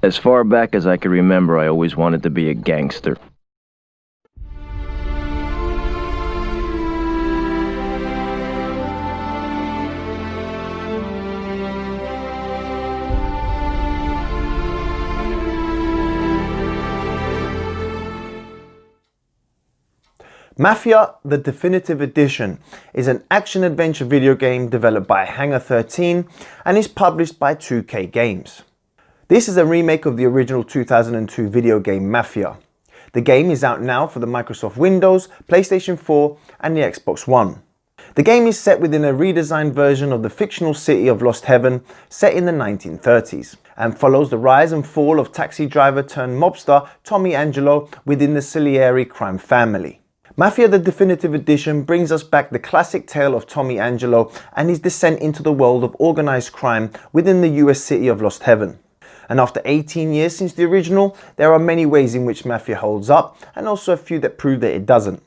As far back as I can remember, I always wanted to be a gangster. Mafia: The Definitive Edition is an action-adventure video game developed by Hangar 13 and is published by 2K Games. This is a remake of the original 2002 video game Mafia. The game is out now for the Microsoft Windows, PlayStation 4 and the Xbox One. The game is set within a redesigned version of the fictional city of Lost Heaven set in the 1930s and follows the rise and fall of taxi driver turned mobster Tommy Angelo within the Salieri crime family. Mafia: The Definitive Edition brings us back the classic tale of Tommy Angelo and his descent into the world of organized crime within the US city of Lost Heaven. And after 18 years since the original, there are many ways in which Mafia holds up and also a few that prove that it doesn't.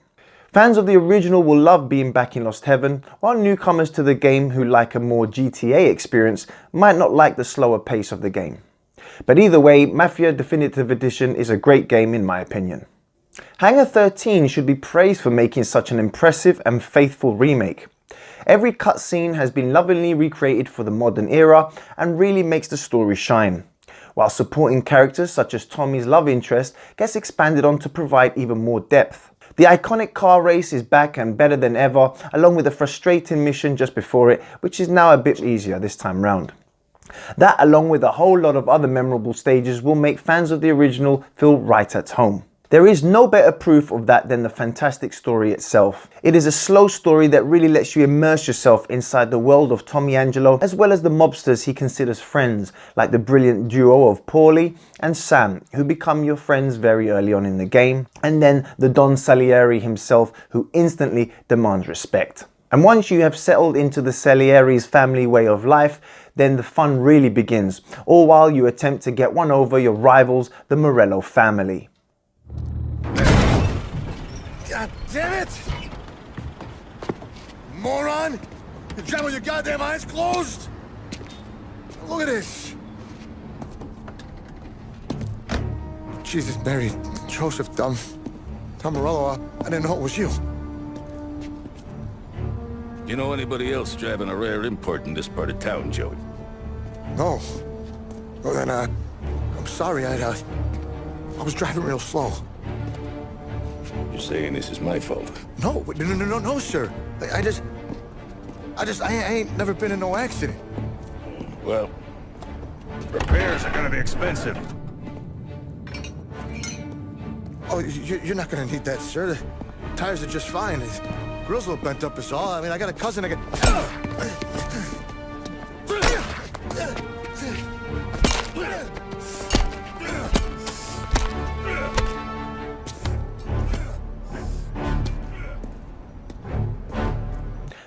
Fans of the original will love being back in Lost Heaven, while newcomers to the game who like a more GTA experience might not like the slower pace of the game. But either way, Mafia: Definitive Edition is a great game in my opinion. Hangar 13 should be praised for making such an impressive and faithful remake. Every cutscene has been lovingly recreated for the modern era and really makes the story shine, while supporting characters such as Tommy's love interest gets expanded on to provide even more depth. The iconic car race is back and better than ever, along with a frustrating mission just before it, which is now a bit easier this time round. That, along with a whole lot of other memorable stages, will make fans of the original feel right at home. There is no better proof of that than the fantastic story itself. It is a slow story that really lets you immerse yourself inside the world of Tommy Angelo, as well as the mobsters he considers friends, like the brilliant duo of Paulie and Sam, who become your friends very early on in the game, and then the Don Salieri himself, who instantly demands respect. And once you have settled into the Salieri's family way of life, then the fun really begins, all while you attempt to get one over your rivals, the Morello family. God damn it! Moron! You drive with your goddamn eyes closed? Look at this! Jesus, Mary, Joseph, Tom Morello, I didn't know it was you. You know anybody else driving a rare import in this part of town, Joey? No. Well then, I'm sorry, I was driving real slow. You're saying this is my fault? No, sir. I ain't never been in no accident. Well, repairs are gonna be expensive. Oh, you're not gonna need that, sir. The tires are just fine. The grill's a little bent up is all. I mean, I got a cousin that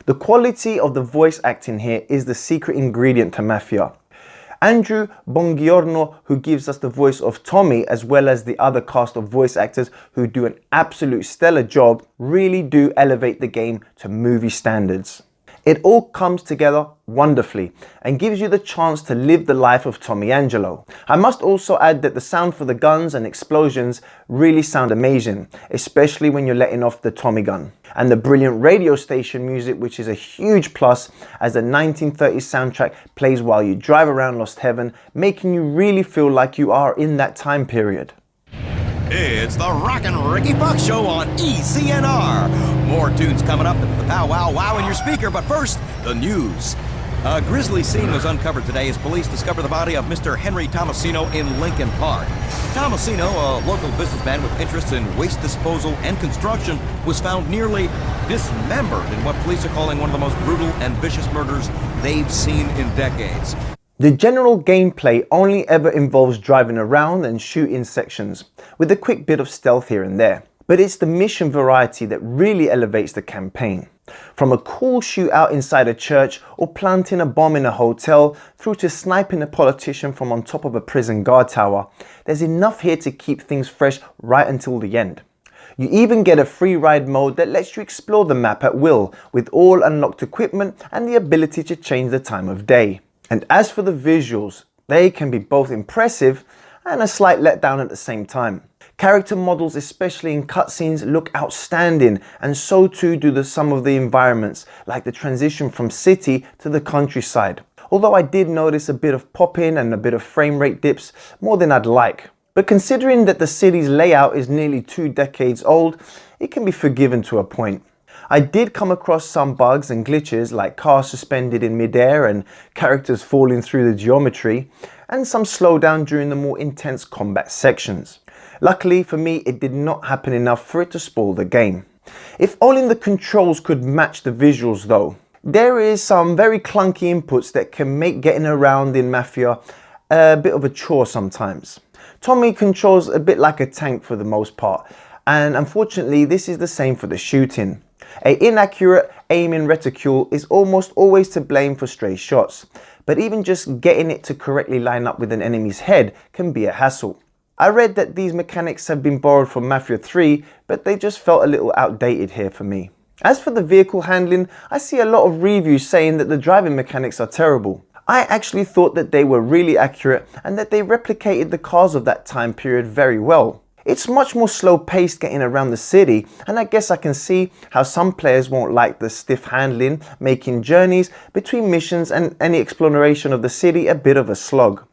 The quality of the voice acting here is the secret ingredient to Mafia. Andrew Bongiorno, who gives us the voice of Tommy, as well as the other cast of voice actors who do an absolute stellar job, really do elevate the game to movie standards. It all comes together wonderfully and gives you the chance to live the life of Tommy Angelo. I must also add that the sound for the guns and explosions really sound amazing, especially when you're letting off the Tommy gun. And the brilliant radio station music, which is a huge plus, as the 1930s soundtrack plays while you drive around Lost Heaven, making you really feel like you are in that time period. It's the Rockin' Ricky Fox Show on ECNR. More tunes coming up with the pow wow wow in your speaker, but first, the news. A grisly scene was uncovered today as police discovered the body of Mr. Henry Tomasino in Lincoln Park. Tomasino, a local businessman with interests in waste disposal and construction, was found nearly dismembered in what police are calling one of the most brutal and vicious murders they've seen in decades. The general gameplay only ever involves driving around and shooting sections, with a quick bit of stealth here and there. But it's the mission variety that really elevates the campaign. From a cool shootout inside a church or planting a bomb in a hotel, through to sniping a politician from on top of a prison guard tower, there's enough here to keep things fresh right until the end. You even get a free ride mode that lets you explore the map at will, with all unlocked equipment and the ability to change the time of day. And as for the visuals, they can be both impressive and a slight letdown at the same time. Character models, especially in cutscenes, look outstanding, and so too do some of the environments, like the transition from city to the countryside. Although I did notice a bit of pop-in and a bit of frame rate dips, more than I'd like. But considering that the city's layout is nearly 2 decades old, it can be forgiven to a point. I did come across some bugs and glitches, like cars suspended in midair and characters falling through the geometry, and some slowdown during the more intense combat sections. Luckily for me, it did not happen enough for it to spoil the game. If only the controls could match the visuals though. There is some very clunky inputs that can make getting around in Mafia a bit of a chore sometimes. Tommy controls a bit like a tank for the most part, and unfortunately this is the same for the shooting. An inaccurate aiming reticule is almost always to blame for stray shots, but even just getting it to correctly line up with an enemy's head can be a hassle. I read that these mechanics have been borrowed from Mafia 3, but they just felt a little outdated here for me. As for the vehicle handling, I see a lot of reviews saying that the driving mechanics are terrible. I actually thought that they were really accurate and that they replicated the cars of that time period very well. It's much more slow paced getting around the city, and I guess I can see how some players won't like the stiff handling, making journeys between missions and any exploration of the city a bit of a slog.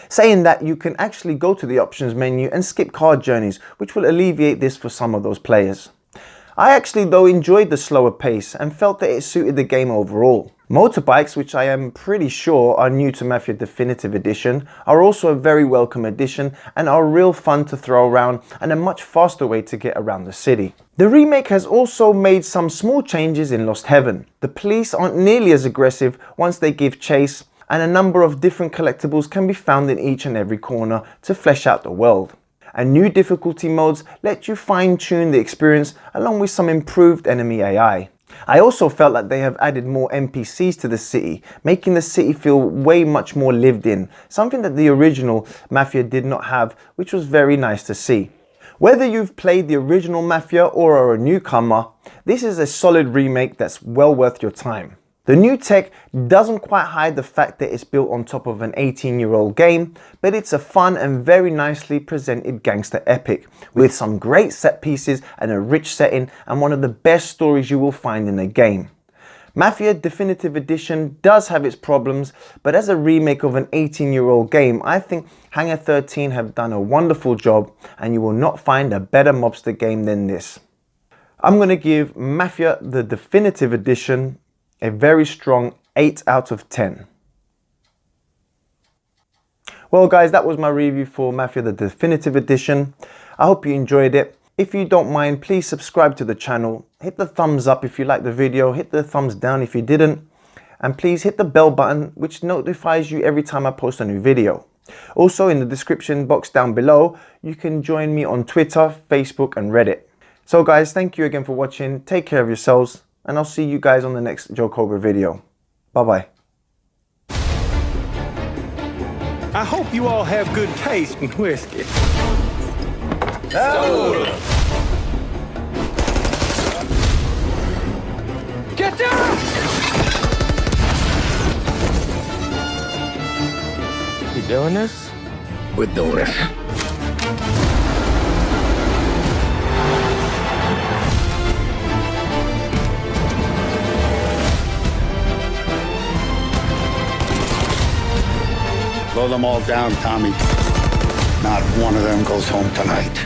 Saying that, you can actually go to the options menu and skip car journeys, which will alleviate this for some of those players. I actually though enjoyed the slower pace and felt that it suited the game overall. Motorbikes, which I am pretty sure are new to Mafia Definitive Edition, are also a very welcome addition and are real fun to throw around and a much faster way to get around the city. The remake has also made some small changes in Lost Heaven. The police aren't nearly as aggressive once they give chase, and a number of different collectibles can be found in each and every corner to flesh out the world. And new difficulty modes let you fine-tune the experience along with some improved enemy AI. I also felt that they have added more NPCs to the city, making the city feel way much more lived in, something that the original Mafia did not have, which was very nice to see. Whether you've played the original Mafia or are a newcomer, this is a solid remake that's well worth your time. The new tech doesn't quite hide the fact that it's built on top of an 18-year-old game, but it's a fun and very nicely presented gangster epic, with some great set pieces and a rich setting and one of the best stories you will find in a game. Mafia Definitive Edition does have its problems, but as a remake of an 18-year-old game, I think Hangar 13 have done a wonderful job, and you will not find a better mobster game than this. I'm going to give Mafia the Definitive Edition a very strong 8 out of 10. Well guys, that was my review for Mafia the Definitive Edition. I hope you enjoyed it. If you don't mind, please subscribe to the channel. Hit the thumbs up if you liked the video, hit the thumbs down if you didn't, and please hit the bell button which notifies you every time I post a new video. Also, in the description box down below, you can join me on Twitter, Facebook and Reddit. So guys, thank you again for watching, take care of yourselves, and I'll see you guys on the next Joe Cobra video. Bye bye. I hope you all have good taste in whiskey. Get down! You doing this? We're doing it. Blow them all down, Tommy. Not one of them goes home tonight.